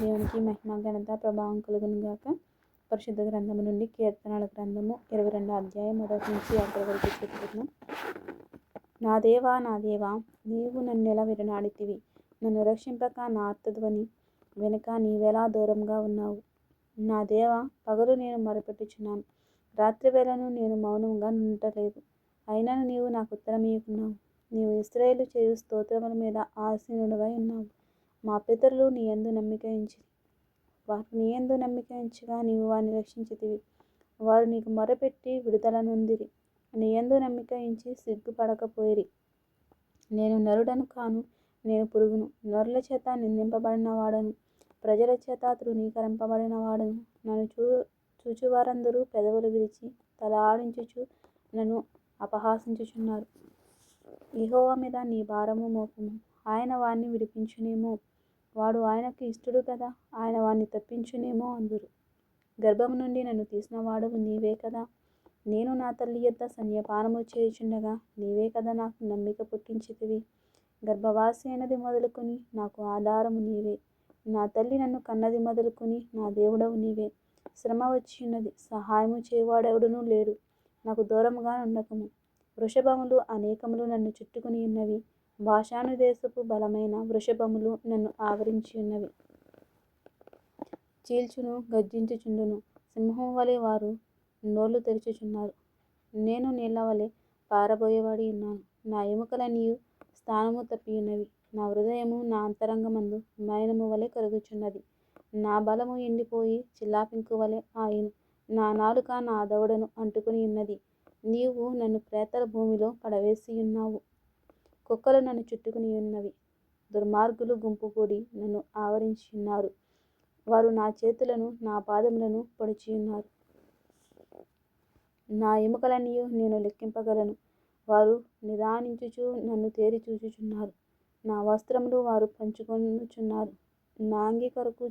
దేవునికి మహిమ ఘనత ప్రభావం కలుగును గాక. పరిశుద్ధ గ్రంథము నుండి కీర్తనల గ్రంథము 22వ అధ్యాయం 1 నుంచి 6 వరకు చెప్పుకున్నాం. నా దేవా నీవు నన్నెలా విడనాడితివి? నన్ను రక్షింపక నా ఆర్తధ్వని వెనుక నీవెలా దూరంగా ఉన్నావు? నా దేవా, పగలు నేను మొరపెట్టుచున్నాను, రాత్రివేళను నేను మౌనంగా ఉండలేదు. అయినను నీవు నాకు ఉత్తరమియ్యకున్నావు. నీవు ఇశ్రాయేలు చేయు స్తోత్రముల మీద ఆసీనుడవై ఉన్నావు. మా పితరులు నీ యందు నమ్మిక ఉంచిరి. వారు నీ యందు నమ్మిక ఉంచగా నీవు వారిని రక్షించితివి. వారు నీకు మొరపెట్టి విడుదల నొందిరి. నీ యందు నమ్మిక ఉంచి సిగ్గుపడకపోయిరి. నేను నరుడను కాను, నేను పురుగును, నరుల చేత నిందింపబడిన వాడను, ప్రజల చేత తృణీకరింపబడిన వాడను. నన్ను చూచువారందరూ పెదవులు విరిచి తల ఆడించుచు నన్ను అపహాసించుచున్నారు. యెహోవా మీద నీ భారము మోపుము, ఆయన వారిని విడిపించునేమో. వాడు ఆయనకు ఇష్టడు కదా, ఆయన వారిని తప్పించునేమో అందురు. గర్భము నుండి నన్ను తీసిన వాడవు నీవే కదా. నేను నా తల్లి యొద్ద స్తన్యపానము చేయుచుండగా నీవే కదా నాకు నమ్మిక పుట్టించితివి. గర్భవాసి అయినది మొదలుకొని నాకు ఆధారము నీవే. నా తల్లి నన్ను కన్నది మొదలుకొని నా దేవుడవు నీవే. శ్రమ వచ్చియున్నది, సహాయము చేయువాడెవడునూ లేడు. నాకు దూరముగా ఉండకము. వృషభములు అనేకములు నన్ను చుట్టుకొని ఉన్నవి. బాషాను దేశపు బలమైన వృషభములు నన్ను ఆవరించి ఉన్నవి. చీల్చును, గర్జించుచుండును. సింహము వలె వారు నోళ్లు తెరుచుచున్నారు. నేను నీళ్ల వలె పారబోయబడి ఉన్నాను. నా ఎముకలన్నీయు స్థానము తప్పియున్నవి. నా హృదయము నా అంతరంగమందు మైనము వలె కరుగుచున్నది. నా బలము ఎండిపోయి చిల్లాపింకు వలె ఆయును. నా నాలుక నా దవడను అంటుకొని ఉన్నది. నీవు నన్ను ప్రేతల భూమిలో పడవేసియున్నావు. కుక్కలు నన్ను చుట్టుకొని ఉన్నవి. దుర్మార్గులు గుంపుకూడి నన్ను ఆవరించియున్నారు. వారు నా చేతులను నా పాదములను పొడిచియున్నారు. నా ఎముకలన్నీయు నేను లెక్కింపగలను. వారు నిదానించుచు నన్ను తేరి చూచుచున్నారు. నా వస్త్రములు వారు పంచుకొనుచున్నారు. నా అంగి కొరకు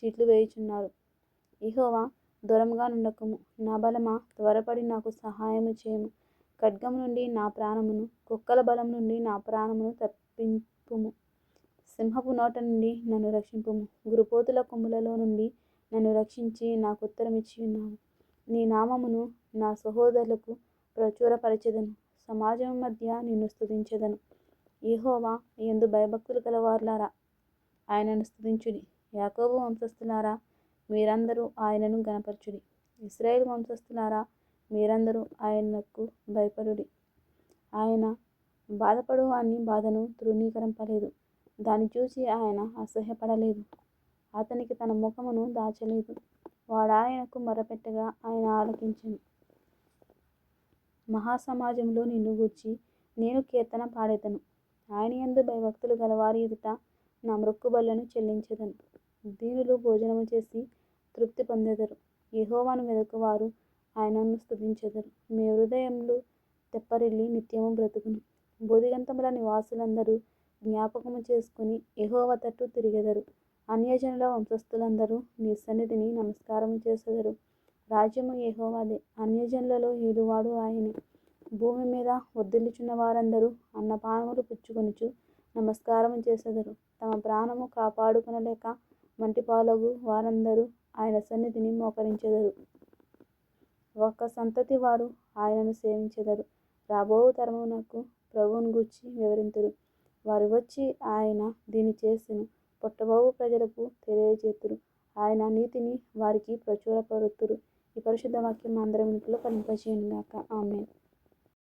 చీట్లు వేయుచున్నారు. యెహోవా, దూరముగా నుండకము. నా బలమా, త్వరపడి నాకు సహాయము చేయుము. ఖడ్గము నుండి నా ప్రాణమును, కుక్కల బలం నుండి నా ప్రాణమును తప్పింపుము. సింహపు నోట నుండి నన్ను రక్షింపుము. గురుపోతుల కొమ్ములలో నుండి నన్ను రక్షించి నాకు ఉత్తరమిచ్చియున్నావు. నీ నామమును నా సహోదరులకు ప్రచురపరచెదను. సమాజము మధ్య నిన్ను స్తుతించెదను. యెహోవా యందు భయభక్తులు గలవారులారా, ఆయనను స్తుతించుడి. యాకోబు వంశస్థులారా, మీరందరూ ఆయనను ఘనపరచుడి. ఇశ్రాయేలు వంశస్థులారా, మీరందరూ ఆయనకు భయపడుడి. ఆయన బాధపడు వాని బాధను తృణీకరింపలేదు. దాన్ని చూసి ఆయన అసహ్యపడలేదు. అతనికి తన ముఖమును దాచలేదు. వాడాయనకు మొరపెట్టగా ఆయన ఆలకించెను. మహాసమాజంలో నిన్ను గూర్చి నేను కీర్తన పాడెదను. ఆయన యందు భయభక్తులు గలవారి ఎదుట నా మ్రొక్కుబడులను చెల్లించెదను. దీనులు భోజనము చేసి తృప్తి పొందెదరు. యెహోవాను వెదకువారు ఆయనను స్తుతించెదరు. మీ హృదయములు తెప్పరిల్లి నిత్యము బ్రతుకును. బోధిగంతముల నివాసులందరూ జ్ఞాపకము చేసుకుని యెహోవా తట్టు తిరిగెదరు. అన్యజనుల వంశస్థులందరూ నీ సన్నిధిని నమస్కారము చేసెదరు. రాజ్యము యెహోవాదే, అన్యజనులలో ఏలువాడు ఆయనే. భూమి మీద వర్ధిల్లుచున్న వారందరూ అన్నపానములు పుచ్చుకొనుచు నమస్కారము చేసెదరు. తమ ప్రాణము కాపాడుకొనలేక మంటిపాలగు వారందరూ ఆయన సన్నిధిని మోకరించెదరు. ఒక సంతతి వారు ఆయనను సేవించెదరు. రాబోవు తరమునకు ప్రభువును గూర్చి వివరింతురు. వారు వచ్చి ఆయన దీన్ని చేసెను, పుట్టబోవు ప్రజలకు తెలియజేతురు. ఆయన నీతిని వారికి ప్రచురపరుతురు. ఈ పరిశుద్ధ వాక్యం అందరి వినుటలో ఫలింపచేయును గాక. ఆమేన్.